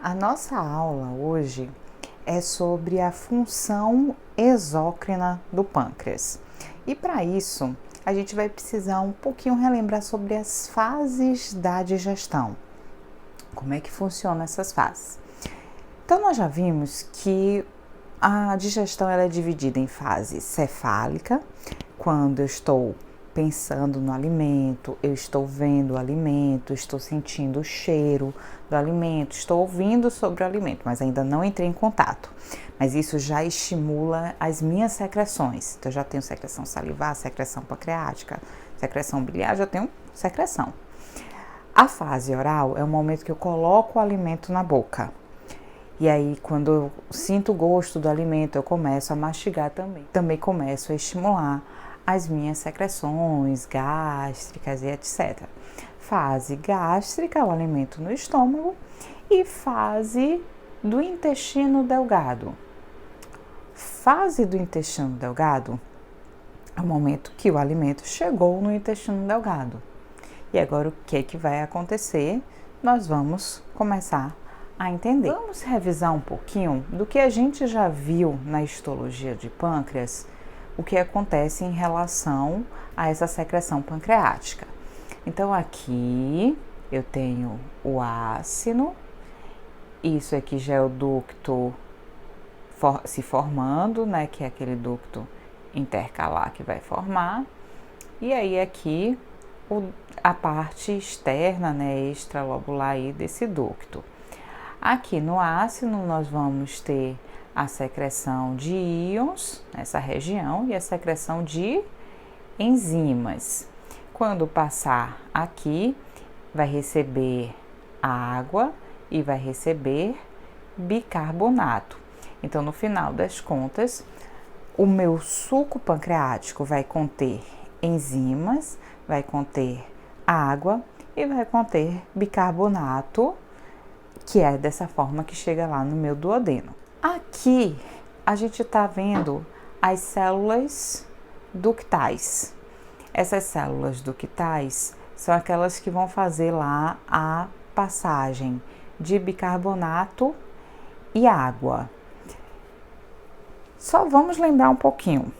A nossa aula hoje é sobre a função exócrina do pâncreas. E para isso, a gente vai precisar um pouquinho relembrar sobre as fases da digestão. Como é que funcionam essas fases? Então, nós já vimos que a digestão ela é dividida em fase cefálica, quando eu estou pensando no alimento, eu estou vendo o alimento, estou sentindo o cheiro do alimento, estou ouvindo sobre o alimento, mas ainda não entrei em contato. Mas isso já estimula as minhas secreções. Então, eu já tenho secreção salivar, secreção pancreática, secreção biliar, já tenho secreção. A fase oral é o momento que eu coloco o alimento na boca. E aí, quando eu sinto o gosto do alimento, eu começo a mastigar também. Também começo a estimular as minhas secreções gástricas e etc. Fase gástrica, o alimento no estômago, e fase do intestino delgado. Fase do intestino delgado é o momento que o alimento chegou no intestino delgado. E agora o que vai acontecer? Nós vamos começar a entender. Vamos revisar um pouquinho do que a gente já viu na histologia de pâncreas, o que acontece em relação a essa secreção pancreática. Então aqui eu tenho o ácino, isso aqui já é o ducto se formando, né, que é aquele ducto intercalar que vai formar, e aí aqui a parte externa, né, extralobular aí desse ducto. Aqui no ácino nós vamos ter a secreção de íons nessa região e a secreção de enzimas. Quando passar aqui, vai receber água e vai receber bicarbonato. Então, no final das contas, o meu suco pancreático vai conter enzimas, vai conter água e vai conter bicarbonato, que é dessa forma que chega lá no meu duodeno. Aqui a gente está vendo as células ductais. Essas células ductais são aquelas que vão fazer lá a passagem de bicarbonato e água. Só vamos lembrar um pouquinho.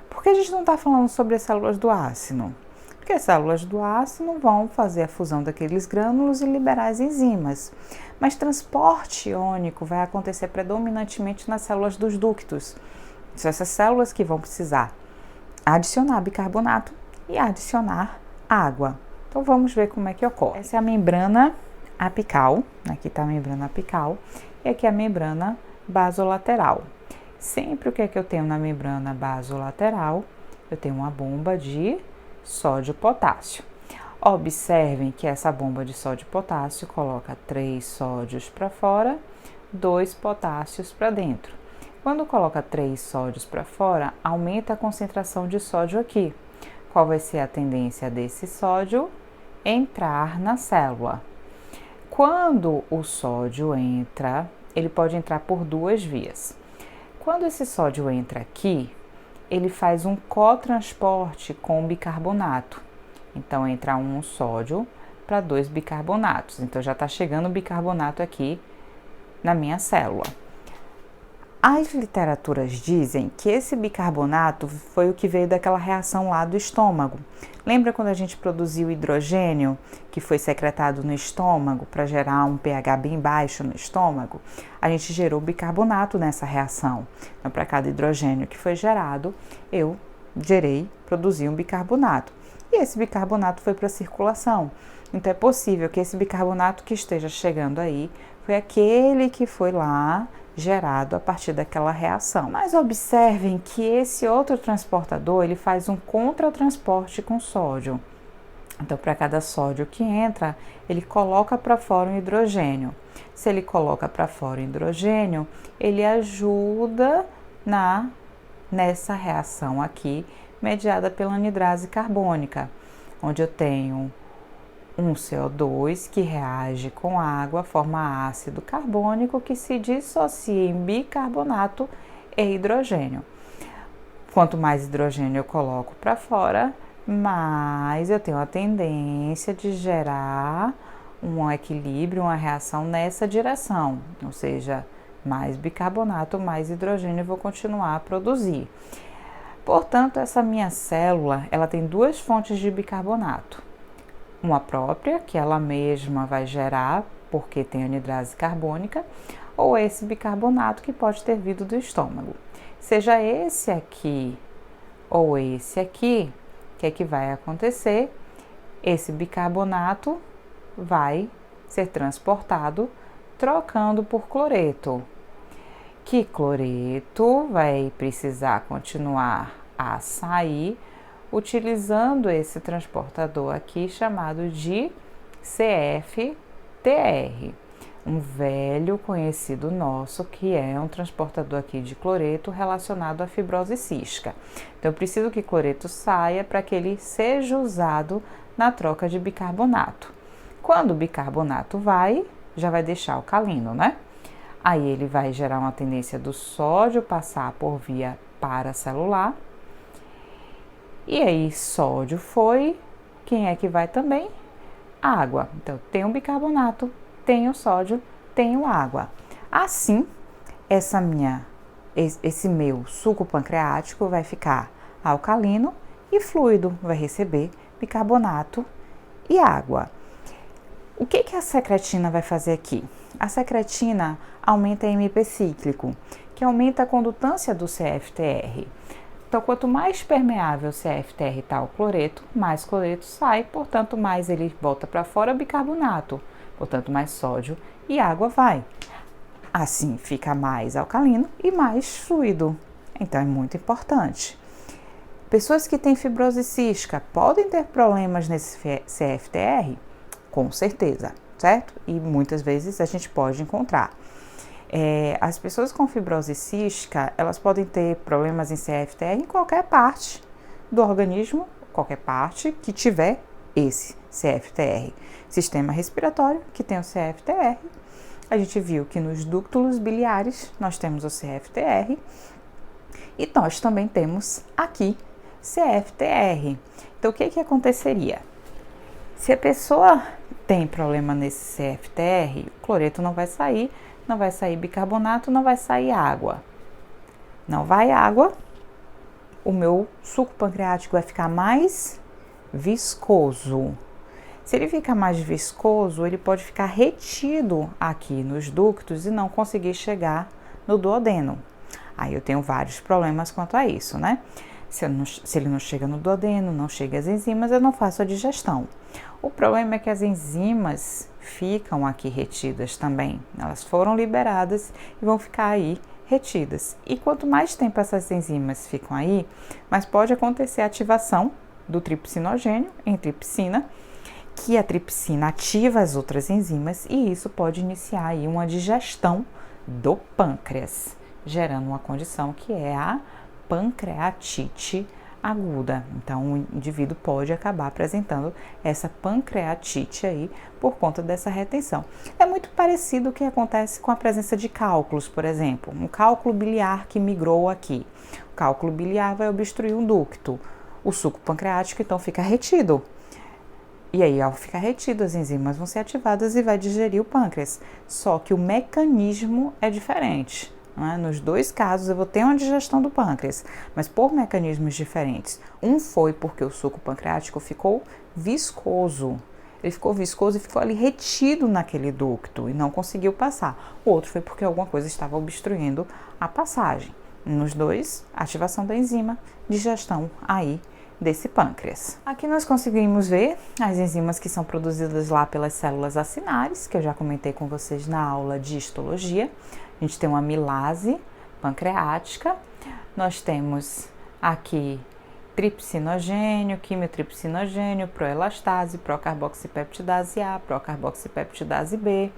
Por que a gente não está falando sobre as células do ácino? Porque as células do ácino vão fazer a fusão daqueles grânulos e liberar as enzimas. Mas transporte iônico vai acontecer predominantemente nas células dos ductos. São essas células que vão precisar adicionar bicarbonato e adicionar água. Então vamos ver como é que ocorre. Essa é a membrana apical, aqui está a membrana apical, e aqui a membrana basolateral. Sempre o que é que eu tenho na membrana basolateral? Eu tenho uma bomba de sódio e potássio. Observem que essa bomba de sódio e potássio coloca 3 sódios para fora, 2 potássios para dentro. Quando coloca 3 sódios para fora, aumenta a concentração de sódio aqui. Qual vai ser a tendência desse sódio? Entrar na célula. Quando o sódio entra, ele pode entrar por duas vias. Quando esse sódio entra aqui, ele faz um cotransporte com bicarbonato. Então, entra um sódio para 2 bicarbonatos. Então, já está chegando o bicarbonato aqui na minha célula. As literaturas dizem que esse bicarbonato foi o que veio daquela reação lá do estômago. Lembra quando a gente produziu hidrogênio, que foi secretado no estômago para gerar um pH bem baixo no estômago? A gente gerou bicarbonato nessa reação. Então, para cada hidrogênio que foi gerado, eu produzi um bicarbonato. E esse bicarbonato foi para a circulação. Então, é possível que esse bicarbonato que esteja chegando aí foi aquele que foi lá gerado a partir daquela reação. Mas observem que esse outro transportador, ele faz um contratransporte com sódio. Então, para cada sódio que entra, ele coloca para fora um hidrogênio. Se ele coloca para fora o hidrogênio, ele ajuda nessa reação aqui, mediada pela anidrase carbônica, onde eu tenho um CO2 que reage com água, forma ácido carbônico que se dissocia em bicarbonato e hidrogênio. Quanto mais hidrogênio eu coloco para fora, mais eu tenho a tendência de gerar um equilíbrio, uma reação nessa direção, ou seja, mais bicarbonato, mais hidrogênio eu vou continuar a produzir. Portanto, essa minha célula, ela tem duas fontes de bicarbonato. Uma própria, que ela mesma vai gerar, porque tem anidrase carbônica, ou esse bicarbonato que pode ter vindo do estômago. Seja esse aqui ou esse aqui, o que é que vai acontecer? Esse bicarbonato vai ser transportado trocando por cloreto. Que cloreto vai precisar continuar a sair utilizando esse transportador aqui chamado de CFTR, um velho conhecido nosso que é um transportador aqui de cloreto relacionado à fibrose cística. Então eu preciso que cloreto saia para que ele seja usado na troca de bicarbonato. Quando o bicarbonato vai, já vai deixar alcalino, né? Aí ele vai gerar uma tendência do sódio passar por via paracelular. E aí sódio foi, quem é que vai também? Água. Então tem o bicarbonato, tem o sódio, tem o água. Assim, esse meu suco pancreático vai ficar alcalino e fluido, vai receber bicarbonato e água. O que a secretina vai fazer aqui? A secretina aumenta o AMP cíclico, que aumenta a condutância do CFTR. Então, quanto mais permeável o CFTR está ao cloreto, mais cloreto sai, portanto, mais ele volta para fora bicarbonato, portanto, mais sódio e água vai. Assim, fica mais alcalino e mais fluido. Então, é muito importante. Pessoas que têm fibrose cística podem ter problemas nesse CFTR? Com certeza, certo? E muitas vezes a gente pode encontrar. As pessoas com fibrose cística, elas podem ter problemas em CFTR em qualquer parte do organismo, qualquer parte que tiver esse CFTR. Sistema respiratório, que tem o CFTR. A gente viu que nos ductos biliares nós temos o CFTR e nós também temos aqui CFTR. Então, o que aconteceria? Se a pessoa tem problema nesse CFTR, o cloreto não vai sair bicarbonato, não vai sair água. Não vai água, o meu suco pancreático vai ficar mais viscoso. Se ele ficar mais viscoso, ele pode ficar retido aqui nos ductos e não conseguir chegar no duodeno. Aí eu tenho vários problemas quanto a isso, né? Se ele não chega no duodeno, não chega as enzimas, eu não faço a digestão. O problema é que as enzimas ficam aqui retidas também. Elas foram liberadas e vão ficar aí retidas. E quanto mais tempo essas enzimas ficam aí, mais pode acontecer a ativação do tripsinogênio em tripsina, que a tripsina ativa as outras enzimas e isso pode iniciar aí uma digestão do pâncreas, gerando uma condição que é a pancreatite aguda. Então, o indivíduo pode acabar apresentando essa pancreatite aí por conta dessa retenção. É muito parecido o que acontece com a presença de cálculos, por exemplo, um cálculo biliar que migrou aqui. O cálculo biliar vai obstruir um ducto, o suco pancreático então fica retido. E aí, ao ficar retido, as enzimas vão ser ativadas e vai digerir o pâncreas. Só que o mecanismo é diferente. Né? Nos dois casos eu vou ter uma digestão do pâncreas, mas por mecanismos diferentes. Um foi porque o suco pancreático ficou viscoso. Ele ficou viscoso e ficou ali retido naquele ducto e não conseguiu passar. O outro foi porque alguma coisa estava obstruindo a passagem. Nos dois, ativação da enzima, digestão aí desse pâncreas. Aqui nós conseguimos ver as enzimas que são produzidas lá pelas células acinares, que eu já comentei com vocês na aula de histologia. A gente tem uma amilase pancreática, nós temos aqui tripsinogênio, quimiotripsinogênio, proelastase, procarboxipeptidase A, procarboxipeptidase B,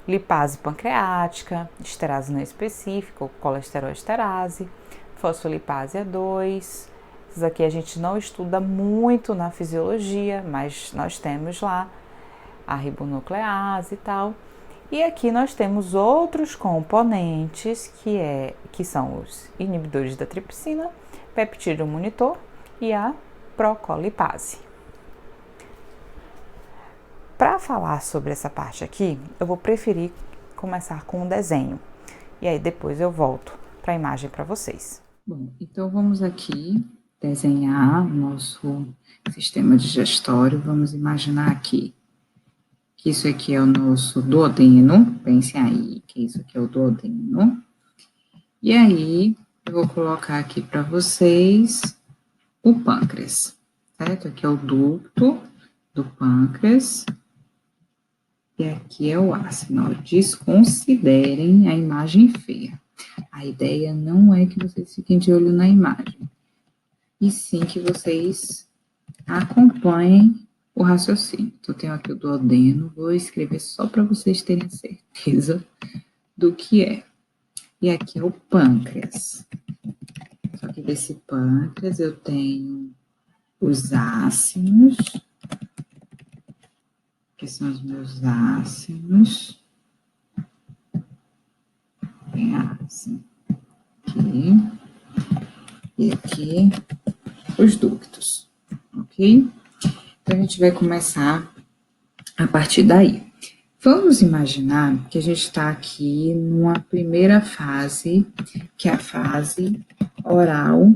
lipase pancreática, esterase não específica, colesterol-esterase, fosfolipase A2. Isso aqui a gente não estuda muito na fisiologia, mas nós temos lá a ribonuclease e tal. E aqui nós temos outros componentes que são os inibidores da tripsina, peptídeo monitor e a procolipase. Para falar sobre essa parte aqui, eu vou preferir começar com um desenho. E aí depois eu volto para a imagem para vocês. Bom, então vamos aqui desenhar o nosso sistema digestório. Vamos imaginar aqui que isso aqui é o nosso duodeno. Pensem aí que isso aqui é o duodeno. E aí, eu vou colocar aqui para vocês o pâncreas, certo? Aqui é o ducto do pâncreas. E aqui é o ácido. Desconsiderem a imagem feia. A ideia não é que vocês fiquem de olho na imagem, e sim que vocês acompanhem o raciocínio. Então, eu tenho aqui o duodeno, vou escrever só para vocês terem certeza do que é. E aqui é o pâncreas. Só que desse pâncreas eu tenho os ácidos, que são os meus ácidos. Tem ácido aqui. E aqui os ductos, ok? Então, a gente vai começar a partir daí. Vamos imaginar que a gente está aqui numa primeira fase, que é a fase oral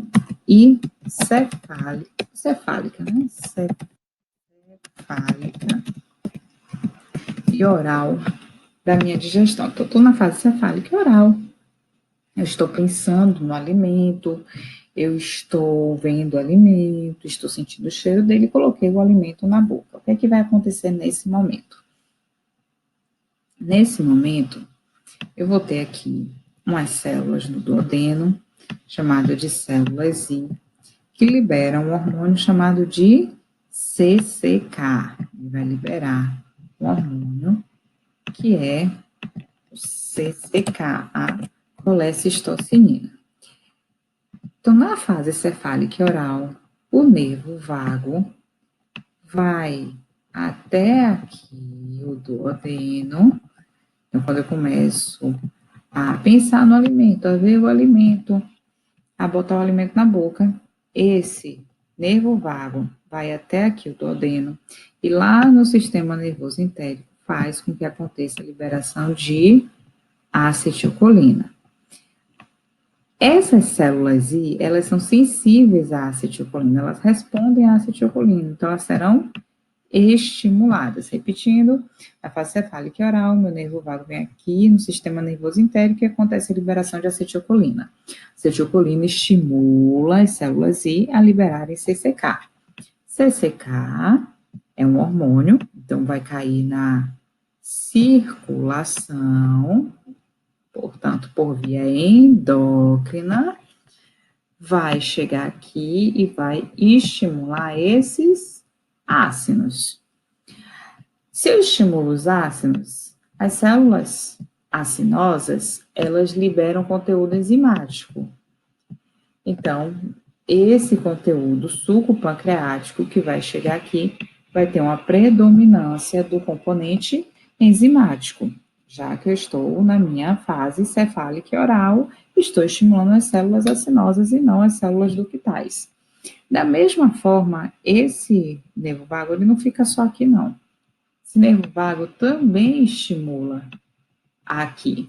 e cefálica, né? Cefálica e oral da minha digestão. Então, estou na fase cefálica e oral. Eu estou pensando no alimento, eu estou vendo o alimento, estou sentindo o cheiro dele e coloquei o alimento na boca. O que é que vai acontecer nesse momento? Nesse momento, eu vou ter aqui umas células no duodeno, chamado de células I, que liberam um hormônio chamado de CCK. Ele vai liberar um hormônio que é o CCK, a colecistocinina. Então, na fase cefálica e oral, o nervo vago vai até aqui o duodeno. Então, quando eu começo a pensar no alimento, a ver o alimento, a botar o alimento na boca, esse nervo vago vai até aqui o duodeno e lá no sistema nervoso entérico faz com que aconteça a liberação de acetilcolina. Essas células I, elas são sensíveis à acetilcolina, elas respondem à acetilcolina, então elas serão estimuladas. Repetindo, na fase cefálica e oral, meu nervo vago vem aqui no sistema nervoso entérico e acontece a liberação de acetilcolina. Acetilcolina estimula as células I a liberarem CCK. CCK é um hormônio, então vai cair na circulação, portanto, por via endócrina, vai chegar aqui e vai estimular esses ácidos. Se eu estimulo os ácidos, as células acinosas, elas liberam conteúdo enzimático. Então, esse conteúdo suco pancreático que vai chegar aqui vai ter uma predominância do componente enzimático. Já que eu estou na minha fase cefálica e oral, estou estimulando as células acinosas e não as células ductais. Da mesma forma, esse nervo vago ele não fica só aqui, não. Esse nervo vago também estimula aqui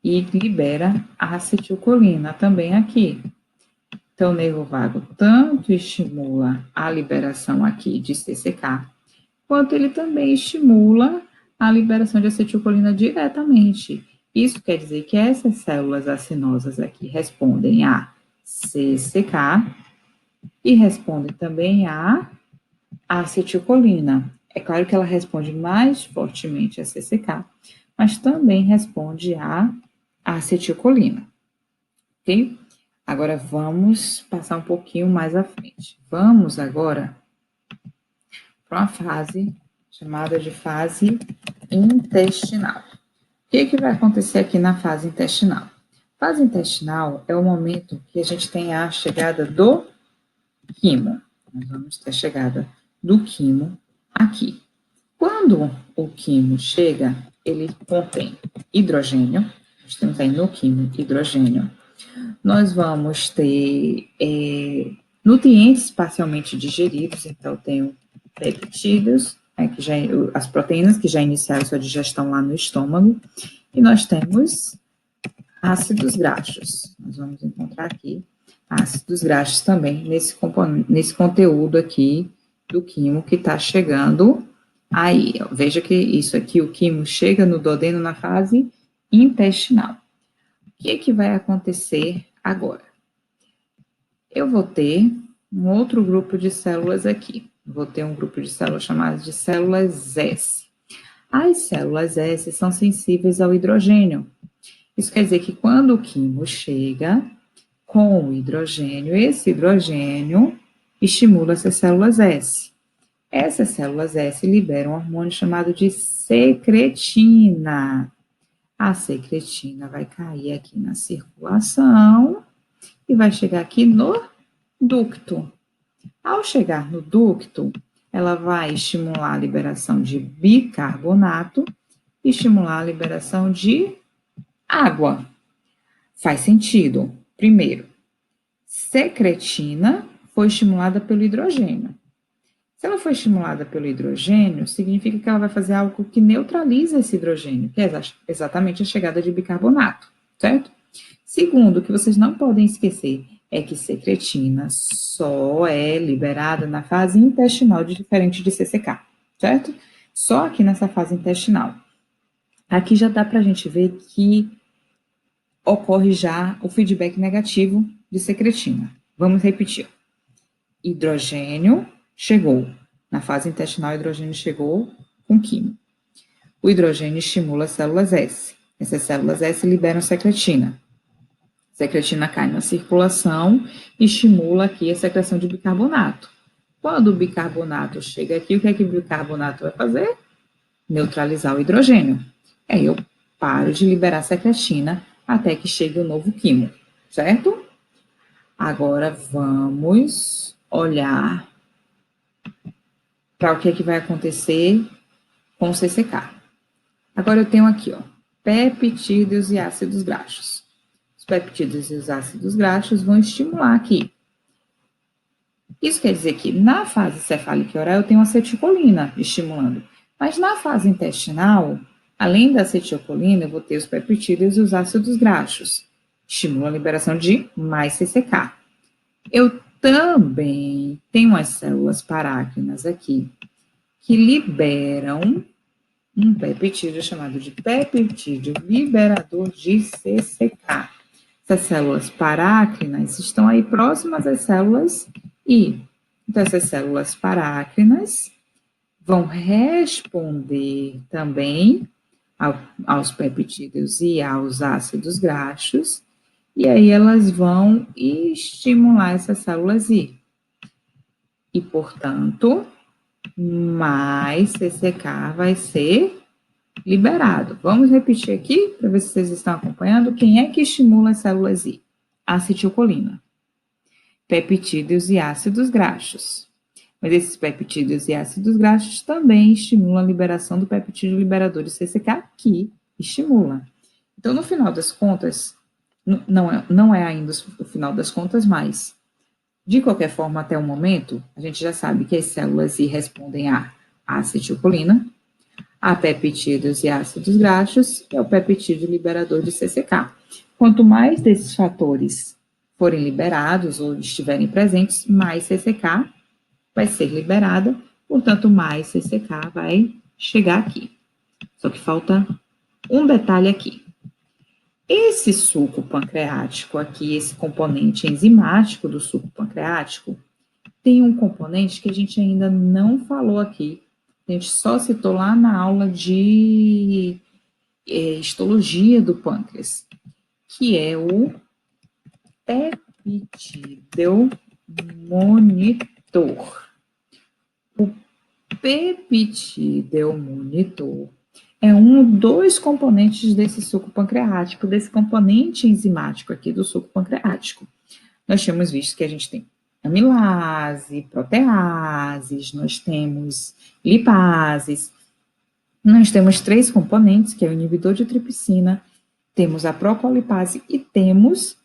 e libera a acetilcolina também aqui. Então, o nervo vago tanto estimula a liberação aqui de CCK, quanto ele também estimula a liberação de acetilcolina diretamente. Isso quer dizer que essas células acinosas aqui respondem a CCK e respondem também a acetilcolina. É claro que ela responde mais fortemente a CCK, mas também responde a acetilcolina, ok? Agora vamos passar um pouquinho mais à frente. Vamos agora para uma fase chamada de fase intestinal. O que vai acontecer aqui na fase intestinal? Fase intestinal é o momento que a gente tem a chegada do quimo. Nós vamos ter a chegada do quimo aqui. Quando o quimo chega, ele contém hidrogênio. Nós temos aí no quimo hidrogênio. Nós vamos ter nutrientes parcialmente digeridos, então eu tenho peptídeos, as proteínas que já iniciaram sua digestão lá no estômago, e nós temos ácidos graxos. Nós vamos encontrar aqui ácidos graxos também nesse conteúdo aqui do quimo que está chegando aí. Veja que isso aqui, o quimo chega no duodeno na fase intestinal. O que é que vai acontecer agora? Eu vou ter um outro grupo de células aqui. Vou ter um grupo de células chamadas de células S. As células S são sensíveis ao hidrogênio. Isso quer dizer que quando o quimo chega com o hidrogênio, esse hidrogênio estimula essas células S. Essas células S liberam um hormônio chamado de secretina. A secretina vai cair aqui na circulação e vai chegar aqui no ducto. Ao chegar no ducto, ela vai estimular a liberação de bicarbonato e estimular a liberação de água. Faz sentido. Primeiro, secretina foi estimulada pelo hidrogênio. Se ela foi estimulada pelo hidrogênio, significa que ela vai fazer algo que neutraliza esse hidrogênio, que é exatamente a chegada de bicarbonato, certo? Segundo, o que vocês não podem esquecer é que secretina só é liberada na fase intestinal, diferente de CCK, certo? Só aqui nessa fase intestinal. Aqui já dá para a gente ver que ocorre já o feedback negativo de secretina. Vamos repetir. Hidrogênio chegou. Na fase intestinal, o hidrogênio chegou com quimo. O hidrogênio estimula as células S. Essas células S liberam secretina. Secretina cai na circulação e estimula aqui a secreção de bicarbonato. Quando o bicarbonato chega aqui, o que é que o bicarbonato vai fazer? Neutralizar o hidrogênio. Aí eu paro de liberar secretina até que chegue o novo quimo, certo? Agora vamos olhar para o que é que vai acontecer com o CCK. Agora eu tenho aqui, ó, peptídeos e ácidos graxos. Os peptídeos e os ácidos graxos vão estimular aqui. Isso quer dizer que na fase cefálica e oral eu tenho acetilcolina estimulando. Mas na fase intestinal, além da acetilcolina, eu vou ter os peptídeos e os ácidos graxos. Estimula a liberação de mais CCK. Eu também tenho as células parácrinas aqui, que liberam um peptídeo chamado de peptídeo liberador de CCK. Essas células parácrinas estão aí próximas às células I. Então, essas células parácrinas vão responder também aos peptídeos e aos ácidos graxos, e aí elas vão estimular essas células I. E, portanto, mais CCK vai ser liberado. Vamos repetir aqui para ver se vocês estão acompanhando. Quem é que estimula as células I? Acetilcolina. Peptídeos e ácidos graxos. Mas esses peptídeos e ácidos graxos também estimulam a liberação do peptídeo liberador de CCK, que estimula. Então, no final das contas, não é ainda o final das contas, mas, de qualquer forma, até o momento, a gente já sabe que as células I respondem a acetilcolina, a peptídeos e ácidos graxos, que é o peptídeo liberador de CCK. Quanto mais desses fatores forem liberados ou estiverem presentes, mais CCK vai ser liberada, portanto, mais CCK vai chegar aqui. Só que falta um detalhe aqui. Esse suco pancreático aqui, esse componente enzimático do suco pancreático, tem um componente que a gente ainda não falou aqui. A gente só citou lá na aula de histologia do pâncreas, que é o peptídeo monitor. O peptídeo monitor é dos componentes desse suco pancreático, desse componente enzimático aqui do suco pancreático. Nós tínhamos visto que a gente tem amilase, proteases, nós temos lipases, nós temos 3 componentes, que é o inibidor de tripsina, temos a procolipase e temos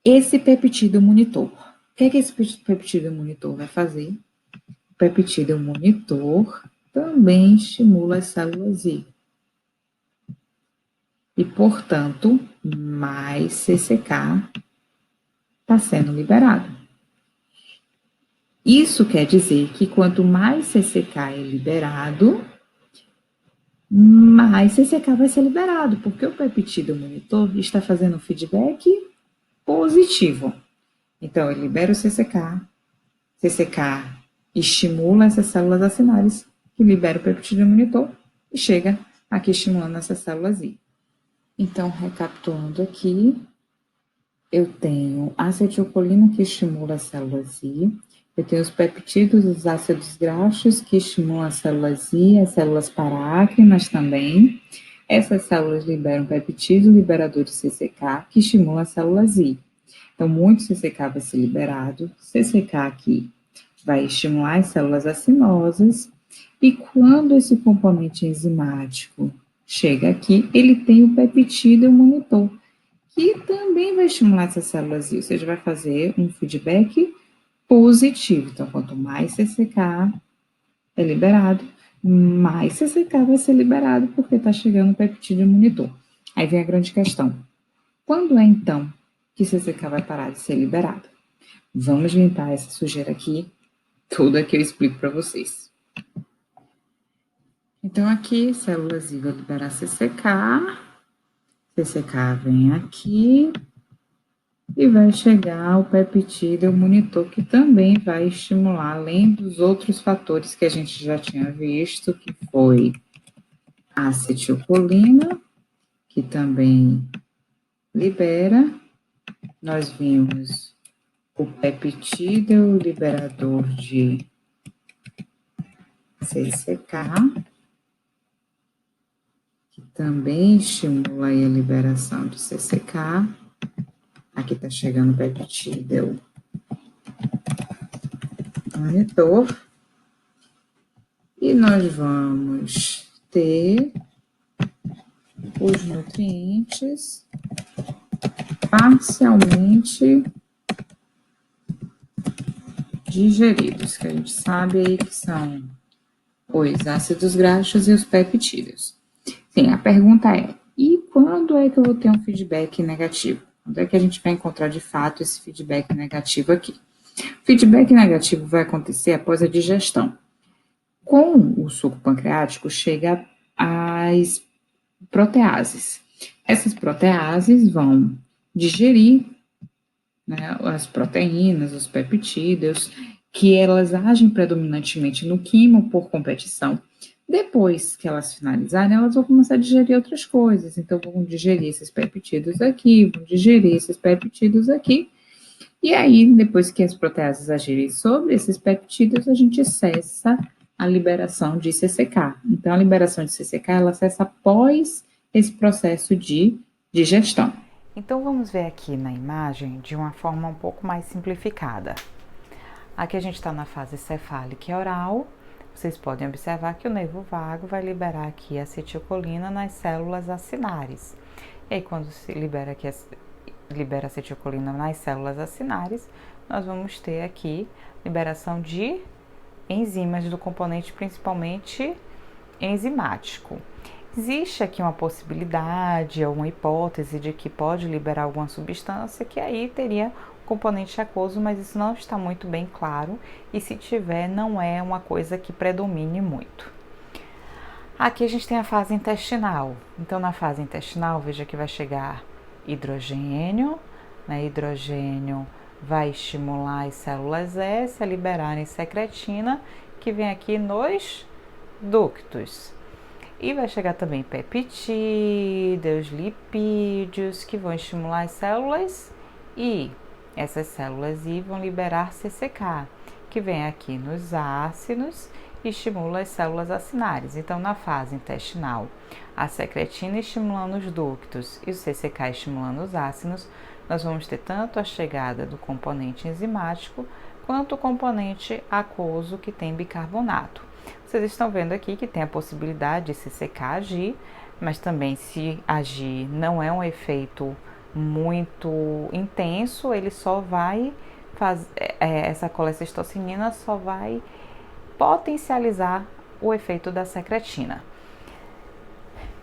esse peptídeo monitor. O que é que esse peptídeo monitor vai fazer? peptídeo monitor também estimula as células I. E, portanto, mais CCK está sendo liberado. Isso quer dizer que quanto mais CCK é liberado, mais CCK vai ser liberado, porque o peptídeo monitor está fazendo feedback positivo. Então, ele libera o CCK estimula essas células acinares, que libera o peptídeo monitor e chega aqui estimulando essas células I. Então, recapitulando aqui, eu tenho a acetilcolina que estimula as células I, eu tenho os peptídeos, os ácidos graxos que estimulam as células I, as células parácrinas também. Essas células liberam peptídeo liberador de CCK que estimula as células I. Então, muito CCK vai ser liberado, CCK aqui vai estimular as células acinosas, e quando esse componente enzimático chega aqui, ele tem o peptídeo monitor, que também vai estimular essas células I, ou seja, vai fazer um feedback positivo. Então, quanto mais CCK é liberado, mais CCK vai ser liberado, porque está chegando o peptídeo monitor. Aí vem a grande questão. Quando é, então, que CCK vai parar de ser liberado? Vamos limpar essa sujeira aqui, toda que eu explico para vocês. Então, aqui, células I vão liberar CCK. CCK vem aqui e vai chegar o peptídeo monitor, que também vai estimular, além dos outros fatores que a gente já tinha visto, que foi a acetilcolina, que também libera. Nós vimos o peptídeo liberador de CCK, que também estimula a liberação de CCK. Aqui está chegando o peptídeo monitor. E nós vamos ter os nutrientes parcialmente digeridos, que a gente sabe aí que são os ácidos graxos e os peptídeos. Sim, a pergunta é, e quando é que eu vou ter um feedback negativo? Quando é que a gente vai encontrar de fato esse feedback negativo aqui? O feedback negativo vai acontecer após a digestão. Com o suco pancreático chega as proteases. Essas proteases vão digerir, né, as proteínas, os peptídeos, que elas agem predominantemente no quimo por competição. Depois que elas finalizarem, elas vão começar a digerir outras coisas. Então, vão digerir esses peptídeos aqui, vão digerir esses peptídeos aqui. E aí, depois que as proteases agirem sobre esses peptídeos, a gente cessa a liberação de CCK. Então, a liberação de CCK, ela cessa após esse processo de digestão. Então, vamos ver aqui na imagem de uma forma um pouco mais simplificada. Aqui a gente está na fase cefálica e oral. Vocês podem observar que o nervo vago vai liberar aqui a acetilcolina nas células acinares. E aí, quando se libera aqui libera acetilcolina nas células acinares, nós vamos ter aqui liberação de enzimas do componente principalmente enzimático. Existe aqui uma possibilidade ou uma hipótese de que pode liberar alguma substância que aí teria componente aquoso, mas isso não está muito bem claro e se tiver não é uma coisa que predomine muito. Aqui a gente tem a fase intestinal. Então na fase intestinal, veja que vai chegar hidrogênio, né? Hidrogênio vai estimular as células S a liberarem secretina, que vem aqui nos ductos. E vai chegar também peptídeos, lipídios, que vão estimular as células I. Essas células I vão liberar CCK, que vem aqui nos ácidos e estimula as células acinares. Então, na fase intestinal, a secretina estimulando os ductos e o CCK estimulando os ácidos, nós vamos ter tanto a chegada do componente enzimático quanto o componente aquoso que tem bicarbonato. Vocês estão vendo aqui que tem a possibilidade de CCK agir, mas também se agir não é um efeito muito intenso, ele só vai fazer, essa colecistocinina só vai potencializar o efeito da secretina.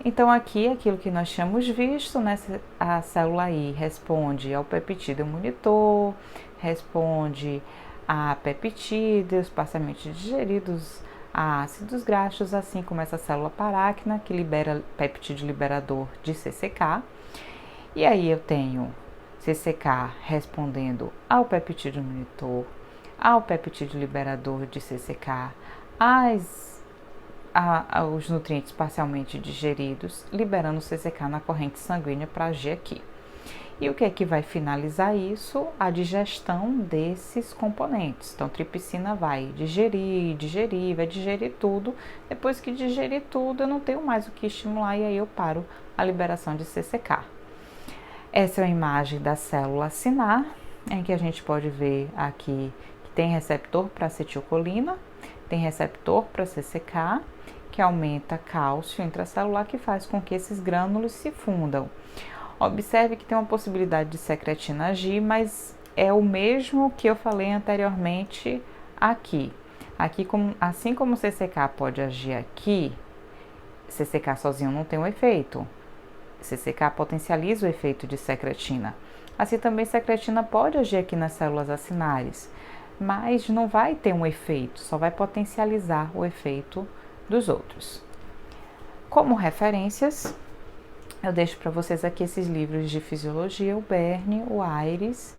Então aqui, aquilo que nós tínhamos visto, né, a célula I responde ao peptídeo monitor, responde a peptídeos parcialmente digeridos, a ácidos graxos, assim como essa célula paráquina, que libera peptídeo liberador de CCK. E aí eu tenho CCK respondendo ao peptídeo monitor, ao peptídeo liberador de CCK, aos nutrientes parcialmente digeridos, liberando CCK na corrente sanguínea para agir aqui. E o que é que vai finalizar isso? A digestão desses componentes. Então, tripsina vai vai digerir tudo. Depois que digerir tudo, eu não tenho mais o que estimular e aí eu paro a liberação de CCK. Essa é a imagem da célula sinar, em que a gente pode ver aqui que tem receptor para acetilcolina, tem receptor para CCK, que aumenta cálcio intracelular, que faz com que esses grânulos se fundam. Observe que tem uma possibilidade de secretina agir, mas é o mesmo que eu falei anteriormente aqui. Aqui, assim como o CCK pode agir aqui, CCK sozinho não tem um efeito. CCK potencializa o efeito de secretina. Assim também secretina pode agir aqui nas células acinares, mas não vai ter um efeito, só vai potencializar o efeito dos outros. Como referências, eu deixo para vocês aqui esses livros de fisiologia, o Berne, o Aires